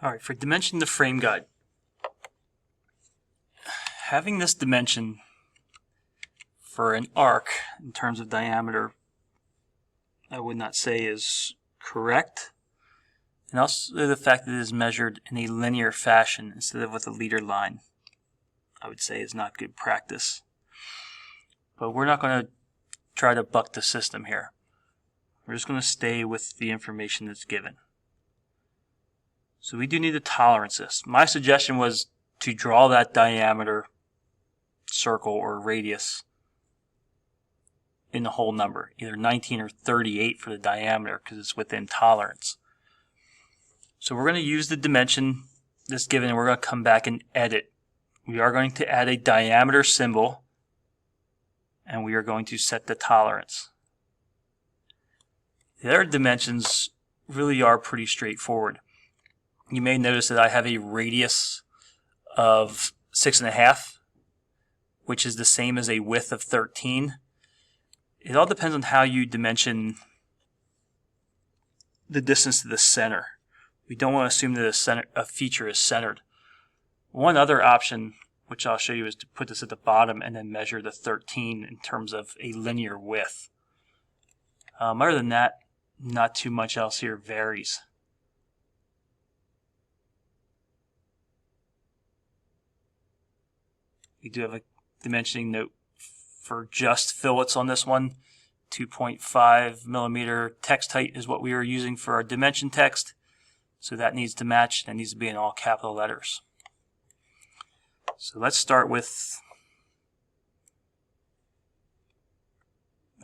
Alright, for dimensioning the frame guide, having this dimension for an arc in terms of diameter, I would not say is correct. And also the fact that it is measured in a linear fashion instead of with a leader line, I would say is not good practice. But we're not going to try to buck the system here. We're just going to stay with the information that's given. So we do need to tolerance this. My suggestion was to draw that diameter circle or radius in the whole number, either 19 or 38 for the diameter because it's within tolerance. So we're going to use the dimension that's given and we're going to come back and edit. We are going to add a diameter symbol and we are going to set the tolerance. The other dimensions really are pretty straightforward. You may notice that I have a radius of 6.5, which is the same as a width of 13. It all depends on how you dimension the distance to the center. We don't want to assume that a feature is centered. One other option, which I'll show you, is to put this at the bottom and then measure the 13 in terms of a linear width. Other than that, not too much else here varies. We do have a dimensioning note for just fillets on this one. 2.5 millimeter text height is what we are using for our dimension text. So that needs to match. That needs to be in all capital letters. So let's start with,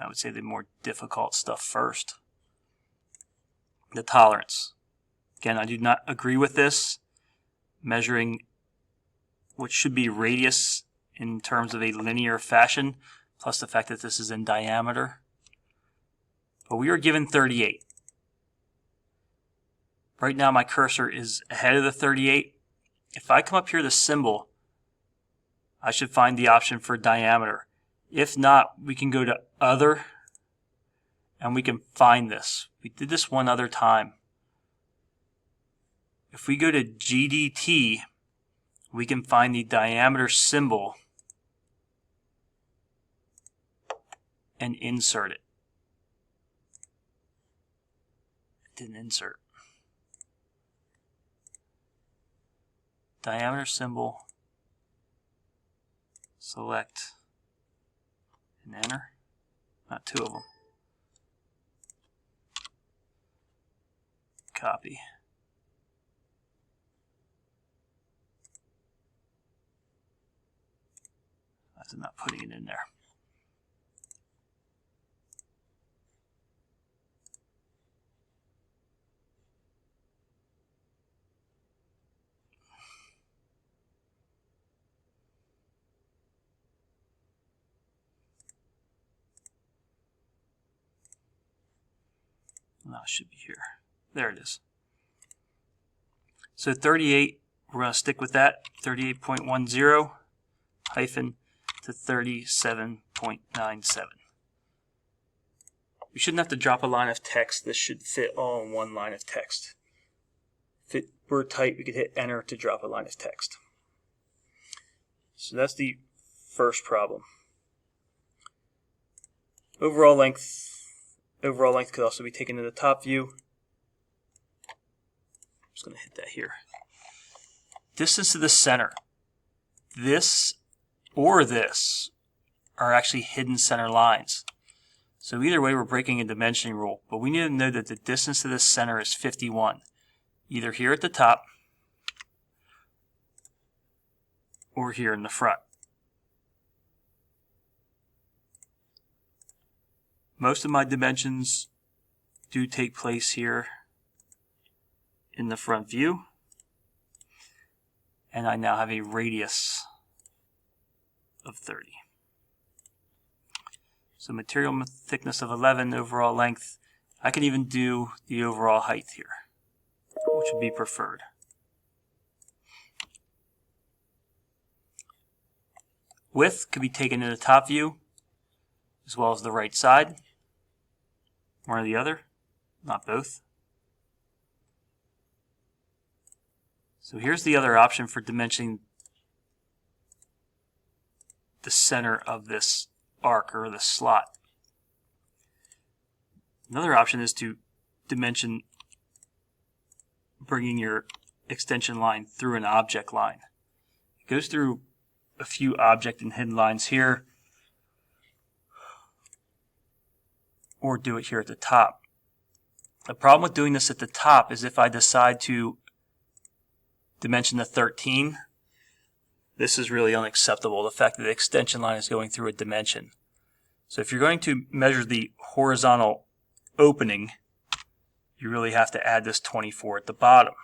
I would say, the more difficult stuff first. The tolerance. Again, I do not agree with this. Measuring what should be radius in terms of a linear fashion, plus the fact that this is in diameter. But we are given 38. Right now my cursor is ahead of the 38. If I come up here to symbol, I should find the option for diameter. If not, we can go to other and we can find this. We did this one other time. If we go to GDT, we can find the diameter symbol and insert it. It didn't insert. Diameter symbol, select, and enter. Not two of them. Copy. I'm not putting it in there. No, it should be here. There it is. So 38, we're going to stick with that. 38.10 hyphen to 37.97. We shouldn't have to drop a line of text. This should fit all in one line of text. If it were tight, we could hit enter to drop a line of text. So that's the first problem. Overall length could also be taken to the top view. I'm just going to hit that here. Distance to the center. This or this are actually hidden center lines. So either way, we're breaking a dimensioning rule, but we need to know that the distance to the center is 51, either here at the top or here in the front. Most of my dimensions do take place here in the front view, and I now have a radius of 30. So material thickness of 11, overall length. I can even do the overall height here, which would be preferred. Width could be taken in the top view as well as the right side. One or the other, not both. So here's the other option for dimensioning the center of this arc or the slot. Another option is to dimension bringing your extension line through an object line. It goes through a few object and hidden lines here, or do it here at the top. The problem with doing this at the top is if I decide to dimension the 13, this is really unacceptable, the fact that the extension line is going through a dimension. So if you're going to measure the horizontal opening, you really have to add this 24 at the bottom.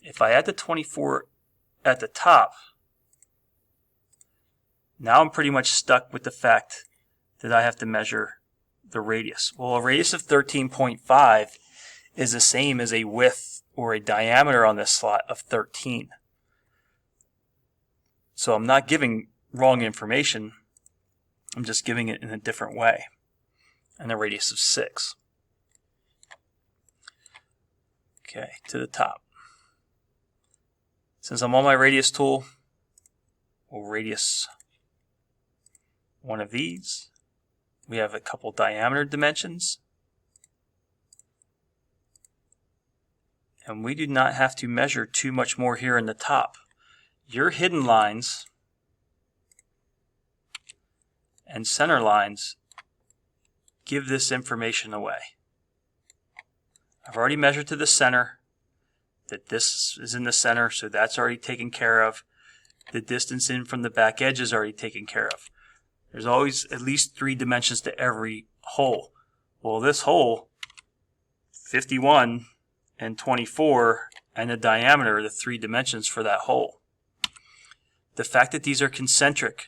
If I add the 24 at the top, now I'm pretty much stuck with the fact that I have to measure the radius. Well, a radius of 13.5 is the same as a width or a diameter on this slot of 13. So I'm not giving wrong information, I'm just giving it in a different way, and a radius of 6. Okay, to the top. Since I'm on my radius tool, we'll radius one of these. We have a couple diameter dimensions. And we do not have to measure too much more here in the top. Your hidden lines and center lines give this information away. I've already measured to the center that this is in the center, so that's already taken care of. The distance in from the back edge is already taken care of. There's always at least 3 dimensions to every hole. Well, this hole, 51 and 24, and the diameter are the 3 dimensions for that hole. The fact that these are concentric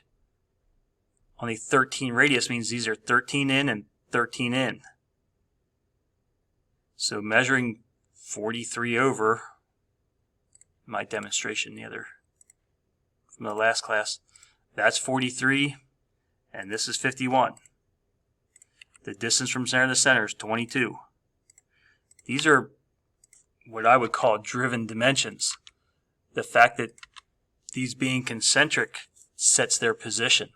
on a 13 radius means these are 13 in and 13 in. So measuring 43 over, my demonstration from the last class, that's 43, and this is 51. The distance from center to center is 22. These are what I would call driven dimensions. The fact that these being concentric sets their position.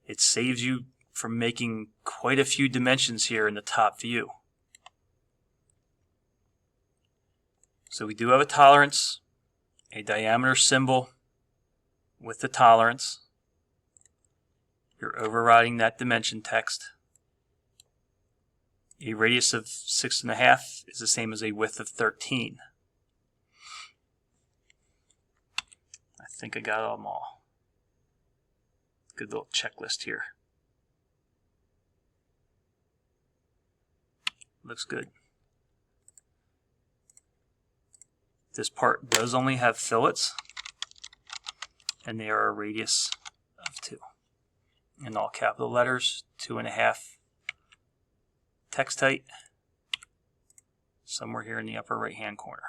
It saves you from making quite a few dimensions here in the top view. So we do have a tolerance, a diameter symbol with the tolerance. You're overriding that dimension text. A radius of 6.5 is the same as a width of 13. I think I got them all. Good little checklist here. Looks good. This part does only have fillets, and they are a radius of 2. In all capital letters, 2.5 text height, somewhere here in the upper right hand corner.